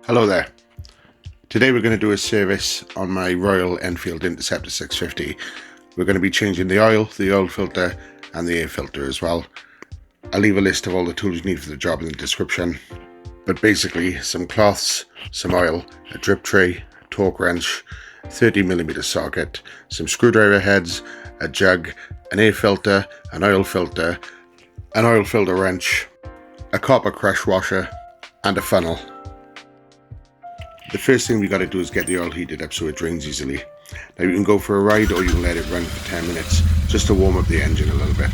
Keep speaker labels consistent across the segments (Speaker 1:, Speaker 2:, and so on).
Speaker 1: Hello there. Today we're going to do a service on my Royal Enfield Interceptor 650. We're going to be changing the oil filter and the air filter as well. I'll leave a list of all the tools you need for the job in the description. But basically some cloths, some oil, a drip tray, a torque wrench, 30mm socket, some screwdriver heads, a jug, an air filter, an oil filter wrench, a copper crush washer and a funnel. The first thing we got to do is get the oil heated up so it drains easily. Now you can go for a ride or you can let it run for 10 minutes just to warm up the engine a little bit.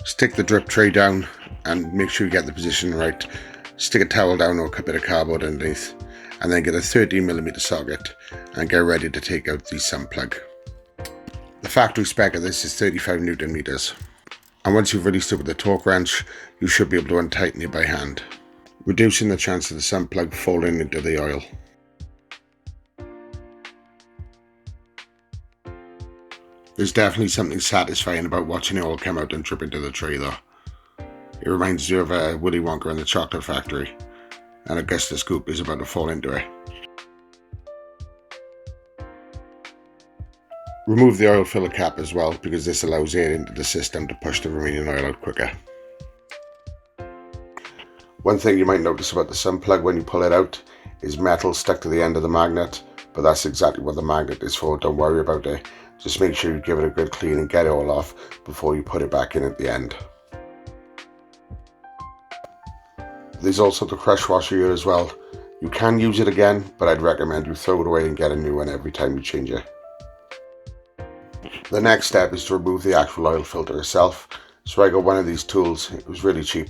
Speaker 1: Stick the drip tray down and make sure you get the position right. Stick a towel down or a bit of cardboard underneath and then get a 30mm socket and get ready to take out the sump plug. The factory spec of this is 35 Newton meters. And once you've released it with a torque wrench, you should be able to untighten it by hand, reducing the chance of the sump plug falling into the oil. There's definitely something satisfying about watching it all come out and drip into the tray though. It reminds you of Willy Wonka in the Chocolate Factory, and Augustus Goop is about to fall into it. Remove the oil filler cap as well, because this allows air into the system to push the remaining oil out quicker. One thing you might notice about the sump plug when you pull it out is metal stuck to the end of the magnet, but that's exactly what the magnet is for, don't worry about it. Just make sure you give it a good clean and get it all off before you put it back in at the end. There's also the crush washer here as well. You can use it again, but I'd recommend you throw it away and get a new one every time you change it. The next step is to remove the actual oil filter itself. So I got one of these tools, it was really cheap,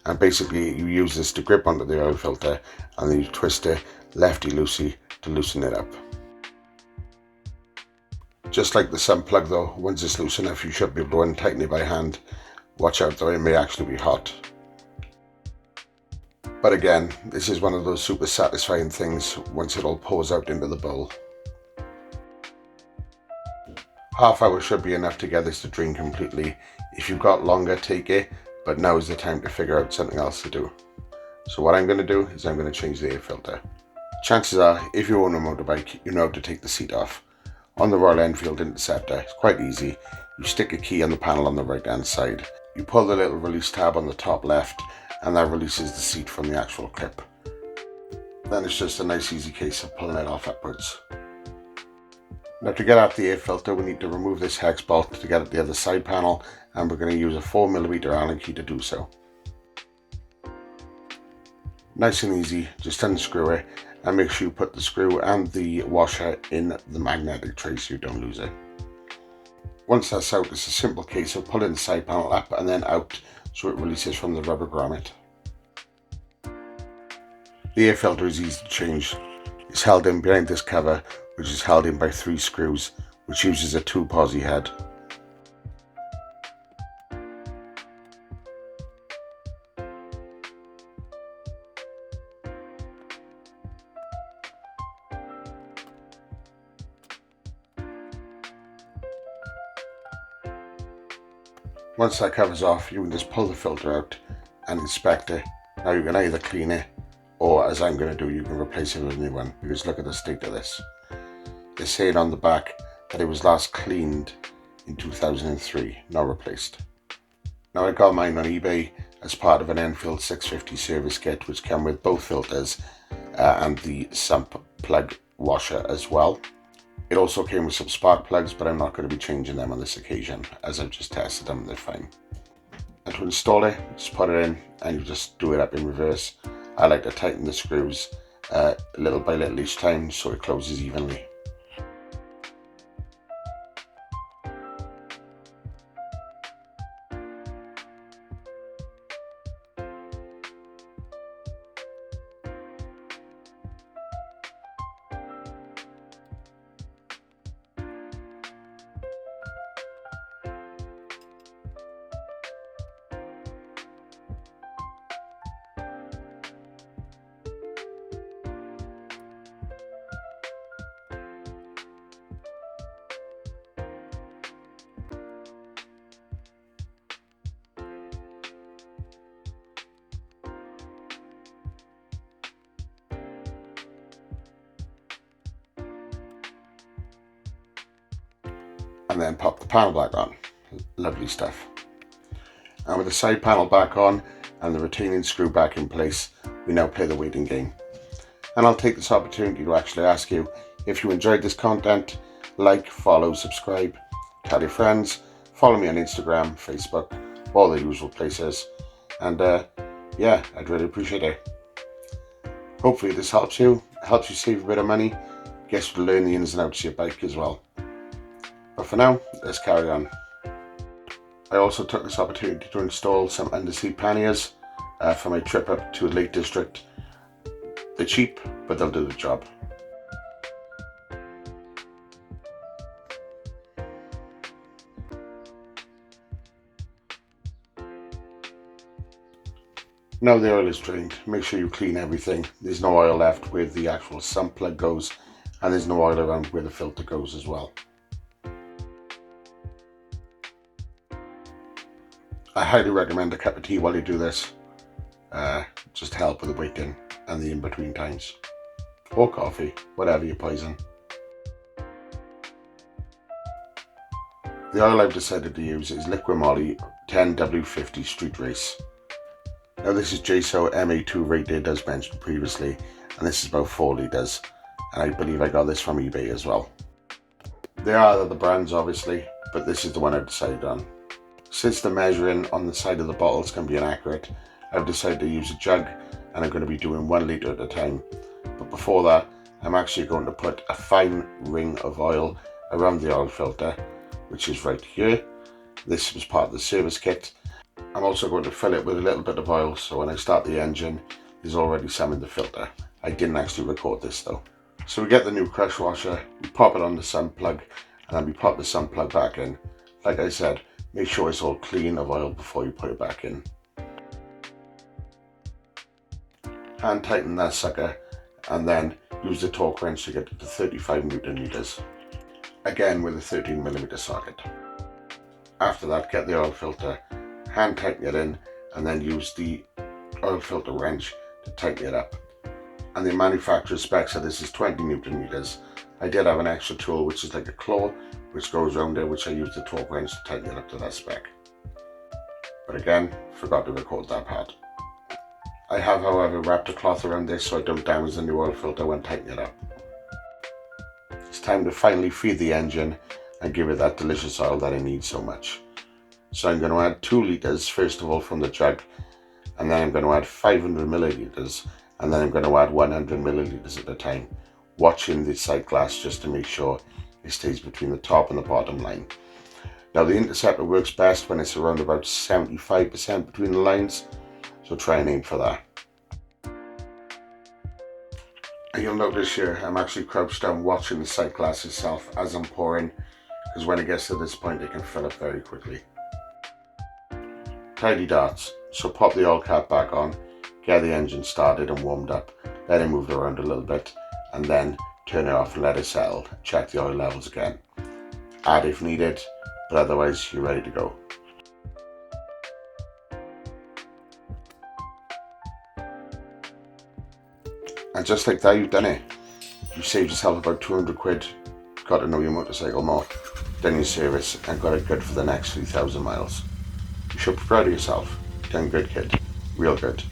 Speaker 1: and basically you use this to grip onto the oil filter and then you twist it lefty-loosey to loosen it up. Just like the sump plug though, once it's loose enough you should be able to untighten it by hand. Watch out though, it may actually be hot. But again, this is one of those super satisfying things once it all pours out into the bowl. Half hour should be enough to get this to drain completely. If you've got longer, take it, but now is the time to figure out something else to do. So what I'm going to do is I'm going to change the air filter. Chances are, if you own a motorbike, you know how to take the seat off. On the Royal Enfield Interceptor, it's quite easy. You stick a key on the panel on the right hand side. You pull the little release tab on the top left, and that releases the seat from the actual clip. Then it's just a nice easy case of pulling it off upwards. Now to get out the air filter, we need to remove this hex bolt to get at the other side panel, and we're going to use a 4mm Allen key to do so. Nice and easy, just unscrew it and make sure you put the screw and the washer in the magnetic tray so you don't lose it. Once that's out, it's a simple case of pulling the side panel up and then out so it releases from the rubber grommet. The air filter is easy to change. It's held in behind this cover, which is held in by 3 screws, which uses a 2 posi head. Once that cover's off, you can just pull the filter out and inspect it. Now you can either clean it, or as I'm going to do, you can replace it with a new one, because look at the state of this. It's saying on the back that it was last cleaned in 2003, not replaced. Now I got mine on eBay as part of an Enfield 650 service kit, which came with both filters and the sump plug washer as well. It also came with some spark plugs, but I'm not going to be changing them on this occasion as I've just tested them, they're fine. And to install it, just put it in and you just do it up in reverse. I like to tighten the screws little by little each time so it closes evenly. and then pop the panel back on. Lovely stuff. And with the side panel back on and the retaining screw back in place, we now play the waiting game. And I'll take this opportunity to actually ask you, if you enjoyed this content, like, follow, subscribe, tell your friends, follow me on Instagram, Facebook, all the usual places. And yeah, I'd really appreciate it. Hopefully this helps you save a bit of money, gets you to learn the ins and outs of your bike as well. But for now, let's carry on. I also took this opportunity to install some underseat panniers for my trip up to the Lake District. They're cheap, but they'll do the job. Now the oil is drained, make sure you clean everything. There's no oil left where the actual sump plug goes, and there's no oil around where the filter goes as well. I highly recommend a cup of tea while you do this, just to help with the waiting and the in-between times. Or coffee, whatever your poison. The oil I've decided to use is Liqui Moly 10W50 Street Race. Now this is JSO MA2 rated as mentioned previously, and this is about 4 litres, and I believe I got this from eBay as well. There are other brands obviously, but this is the one I've decided on. Since the measuring on the side of the bottles can be inaccurate, I've decided to use a jug, and I'm going to be doing 1 litre at a time. But before that, I'm actually going to put a fine ring of oil around the oil filter, which is right here. This was part of the service kit. I'm also going to fill it with a little bit of oil, so when I start the engine, there's already some in the filter. I didn't actually record this though. So we get the new crush washer, we pop it on the sump plug, and then we pop the sump plug back in. Like I said, make sure it's all clean of oil before you put it back in. Hand tighten that sucker, and then use the torque wrench to get it to 35 Newton meters. Again with a 13mm socket. After that, get the oil filter, hand tighten it in, and then use the oil filter wrench to tighten it up. And the manufacturer's specs of this is 20 Newton meters. I did have an extra tool which is like a claw which goes around there, which I used the torque wrench to tighten it up to that spec. But again, forgot to record that part. I have however wrapped a cloth around this so I don't damage the new oil filter when tightening it up. It's time to finally feed the engine and give it that delicious oil that I need so much. So I'm going to add 2 litres first of all from the jug, and then I'm going to add 500 millilitres, and then I'm going to add 100 millilitres at a time, watching the sight glass just to make sure it stays between the top and the bottom line. Now the Interceptor works best when it's around about 75% between the lines, so try and aim for that. And you'll notice here I'm actually crouched down watching the sight glass itself as I'm pouring, because when it gets to this point it can fill up very quickly. Tidy darts, so pop the oil cap back on, get the engine started and warmed up, let it move around a little bit, and then turn it off and let it settle. Check the oil levels again. Add if needed, but otherwise you're ready to go. And just like that, you've done it. You saved yourself about 200 quid, got to know your motorcycle more, done your service, and got it good for the next 3,000 miles. You should be proud of yourself. Done good, kid. Real good.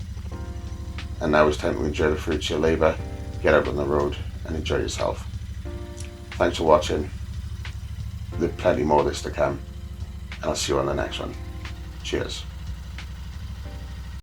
Speaker 1: And now it's time to enjoy the fruits of your labour, get out on the road and enjoy yourself. Thanks for watching. There's plenty more of this to come, and I'll see you on the next one. Cheers.